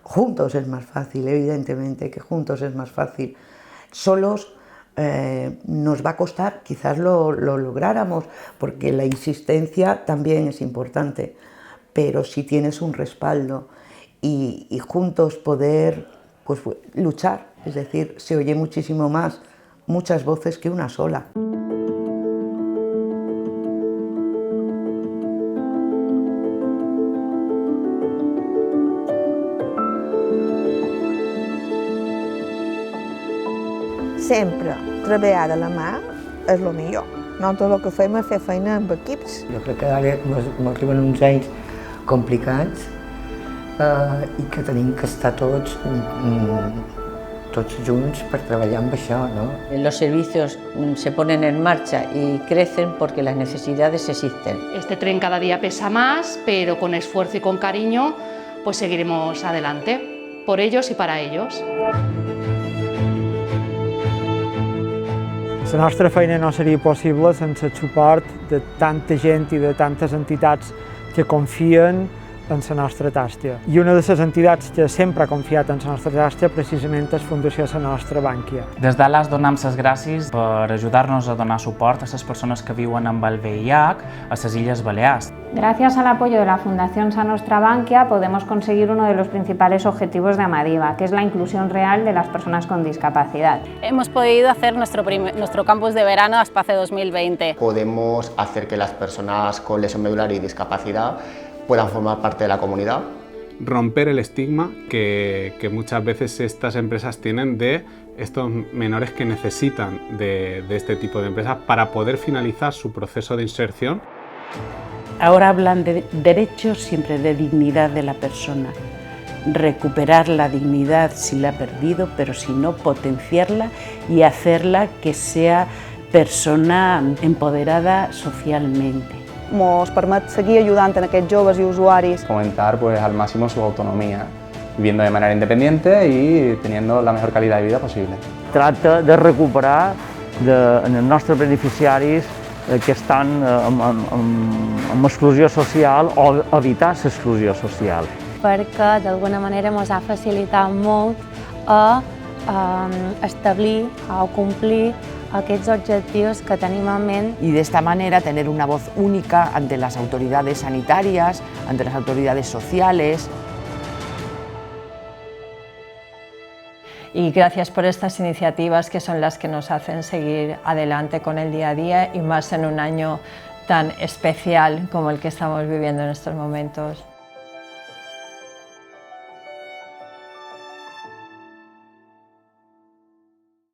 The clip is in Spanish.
Juntos es más fácil, evidentemente que juntos es más fácil. Solos nos va a costar, quizás lo lográramos, porque la insistencia también es importante, pero si tienes un respaldo y juntos poder pues, luchar, es decir, se oye muchísimo más muchas voces que una sola. Sempre treballar de la mà és el millor. Nosaltres el que fem és fer feina amb equips. Jo crec que ara m'arriben uns anys complicats i que tenim que estar tots junts per treballar amb això, ¿no? Los servicios se ponen en marcha y crecen porque las necesidades existen. Este tren cada día pesa más, pero con esfuerzo y con cariño pues seguiremos adelante, por ellos y para ellos. La nostra feina no seria possible sense el suport de tanta gent i de tantes entitats que confien en la nostra tasca. I una de les entitats que sempre ha confiat en la nostra tasca precisament és Fundació La Nostra Bànquia. Des d'Ales donem les gràcies per ajudar-nos a donar suport a les persones que viuen amb el VIH a les Illes Balears. Gracias al apoyo de la Fundación Sa Nostra Bànquia podemos conseguir uno de los principales objetivos de Amadiva, que es la inclusión real de las personas con discapacidad. Hemos podido hacer nuestro campus de verano Aspace 2020. Podemos hacer que las personas con lesión medular y discapacidad puedan formar parte de la comunidad. Romper el estigma que muchas veces estas empresas tienen de estos menores que necesitan de este tipo de empresas para poder finalizar su proceso de inserción. Ahora hablan de derechos, siempre de dignidad de la persona. Recuperar la dignidad si la ha perdido, pero si no, potenciarla y hacerla que sea persona empoderada socialmente. Ens permet seguir ajudant a aquests joves i usuaris. Fomentar al máximo su autonomía, viviendo de manera independiente y teniendo la mejor calidad de vida posible. Tracta de recuperar els nostres beneficiaris que estan amb exclusió social o evitar l'exclusió social. Perquè d'alguna manera ens ha facilitat molt a establir o complir aquests objectius que tenim en ment. Y de esta manera tener una voz única ante las autoridades sanitarias, ante las autoridades sociales. Y gracias por estas iniciativas que son las que nos hacen seguir adelante con el día a día y más en un año tan especial como el que estamos viviendo en estos momentos.